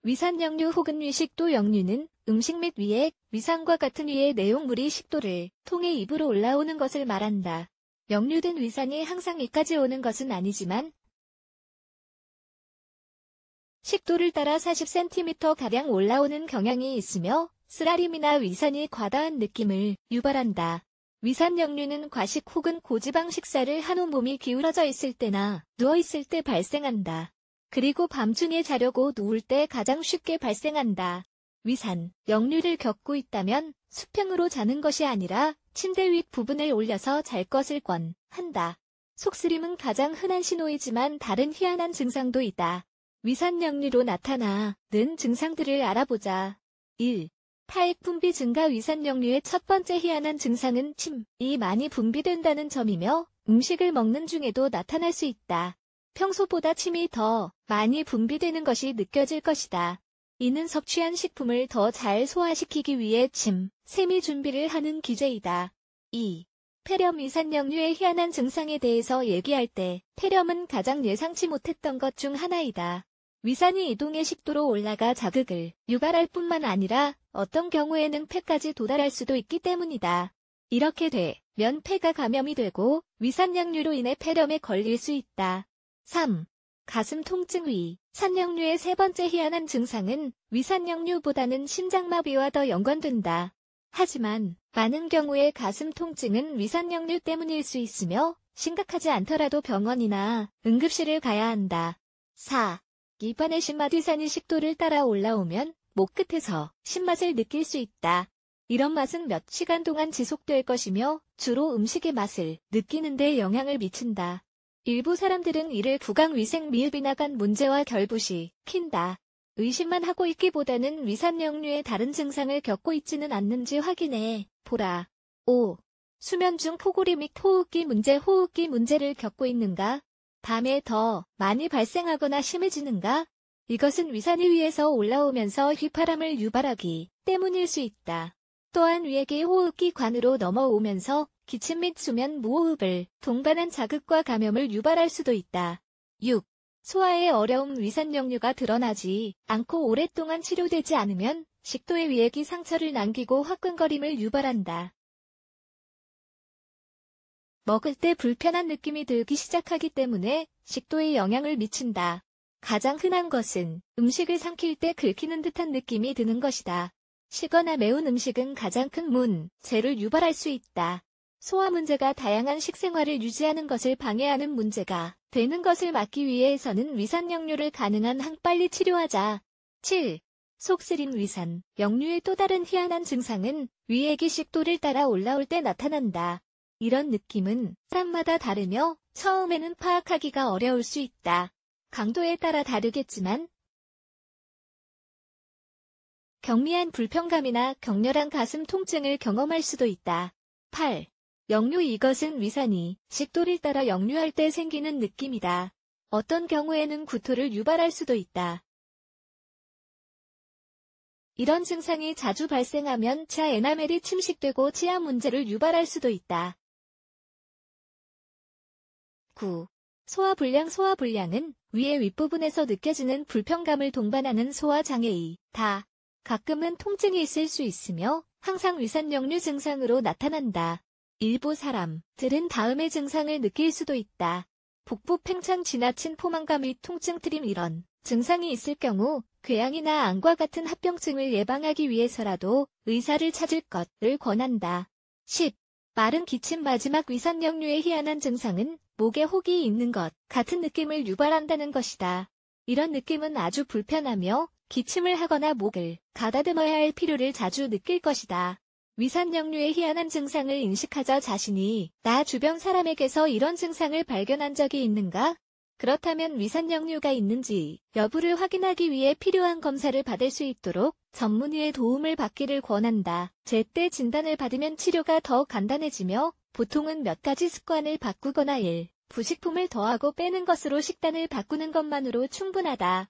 위산역류 혹은 위식도 역류는 음식 및 위액, 위산과 같은 위의 내용물이 식도를 통해 입으로 올라오는 것을 말한다. 역류된 위산이 항상 이까지 오는 것은 아니지만 식도를 따라 40cm가량 올라오는 경향이 있으며 쓰라림이나 위산이 과다한 느낌을 유발한다. 위산 역류는 과식 혹은 고지방 식사를 한 후 몸이 기울어져 있을 때나 누워있을 때 발생한다. 그리고 밤중에 자려고 누울 때 가장 쉽게 발생한다. 위산 역류를 겪고 있다면 수평으로 자는 것이 아니라 침대 윗 부분을 올려서 잘 것을 권한다. 속쓰림은 가장 흔한 신호이지만 다른 희한한 증상도 있다. 위산 역류로 나타나는 증상들을 알아보자. 1. 타액 분비 증가. 위산 역류의 첫 번째 희한한 증상은 침이 많이 분비된다는 점이며 음식을 먹는 중에도 나타날 수 있다. 평소보다 침이 더 많이 분비되는 것이 느껴질 것이다. 이는 섭취한 식품을 더 잘 소화시키기 위해 세미 준비를 하는 기제이다. 2. 폐렴. 위산 역류의 희한한 증상에 대해서 얘기할 때 폐렴은 가장 예상치 못했던 것 중 하나이다. 위산이 이동해 식도로 올라가 자극을 유발할 뿐만 아니라 어떤 경우에는 폐까지 도달할 수도 있기 때문이다. 이렇게 되면 폐가 감염이 되고 위산 역류로 인해 폐렴에 걸릴 수 있다. 3. 가슴 통증. 위산 역류의 세 번째 희한한 증상은 위산 역류보다는 심장마비와 더 연관된다. 하지만 많은 경우에 가슴 통증은 위산 역류 때문일 수 있으며 심각하지 않더라도 병원이나 응급실을 가야 한다. 4. 입안에 신맛. 위산이 식도를 따라 올라오면 목 끝에서 신맛을 느낄 수 있다. 이런 맛은 몇 시간 동안 지속될 것이며 주로 음식의 맛을 느끼는 데 영향을 미친다. 일부 사람들은 이를 구강위생 미흡이나 간 문제와 결부시킨다. 의심만 하고 있기보다는 위산 역류의 다른 증상을 겪고 있지는 않는지 확인해 보라. 5. 수면 중 코골이 및 호흡기 문제. 호흡기 문제를 겪고 있는가? 밤에 더 많이 발생하거나 심해지는가? 이것은 위산이 위에서 올라오면서 휘파람을 유발하기 때문일 수 있다. 또한 위액이 호흡기 관으로 넘어오면서 기침 및 수면 무호흡을 동반한 자극과 감염을 유발할 수도 있다. 6. 소화에 어려움. 위산 역류가 드러나지 않고 오랫동안 치료되지 않으면 식도의 위액이 상처를 남기고 화끈거림을 유발한다. 먹을 때 불편한 느낌이 들기 시작하기 때문에 식도에 영향을 미친다. 가장 흔한 것은 음식을 삼킬 때 긁히는 듯한 느낌이 드는 것이다. 시거나 매운 음식은 가장 큰 문제를 유발할 수 있다. 소화 문제가 다양한 식생활을 유지하는 것을 방해하는 문제가 되는 것을 막기 위해서는 위산 역류를 가능한 한 빨리 치료하자. 7. 속쓰림. 위산 역류의 또 다른 희한한 증상은 위액이 식도를 따라 올라올 때 나타난다. 이런 느낌은 사람마다 다르며 처음에는 파악하기가 어려울 수 있다. 강도에 따라 다르겠지만 경미한 불편감이나 격렬한 가슴 통증을 경험할 수도 있다. 8. 역류. 이것은 위산이 식도를 따라 역류할 때 생기는 느낌이다. 어떤 경우에는 구토를 유발할 수도 있다. 이런 증상이 자주 발생하면 치아 에나멜이 침식되고 치아 문제를 유발할 수도 있다. 9. 소화불량. 소화불량은 위의 윗부분에서 느껴지는 불편감을 동반하는 소화장애이다. 가끔은 통증이 있을 수 있으며 항상 위산 역류 증상으로 나타난다. 일부 사람들은 다음의 증상을 느낄 수도 있다. 복부 팽창, 지나친 포만감 및 통증, 트림. 이런 증상이 있을 경우 궤양이나 암과 같은 합병증을 예방하기 위해서라도 의사를 찾을 것을 권한다. 10. 마른 기침. 마지막. 위산 역류의 희한한 증상은 목에 혹이 있는 것 같은 느낌을 유발한다는 것이다. 이런 느낌은 아주 불편하며 기침을 하거나 목을 가다듬어야 할 필요를 자주 느낄 것이다. 위산 역류의 희한한 증상을 인식하자. 자신이 나 주변 사람에게서 이런 증상을 발견한 적이 있는가? 그렇다면 위산 역류가 있는지 여부를 확인하기 위해 필요한 검사를 받을 수 있도록 전문의의 도움을 받기를 권한다. 제때 진단을 받으면 치료가 더 간단해지며 보통은 몇 가지 습관을 바꾸거나 부식품을 더하고 빼는 것으로 식단을 바꾸는 것만으로 충분하다.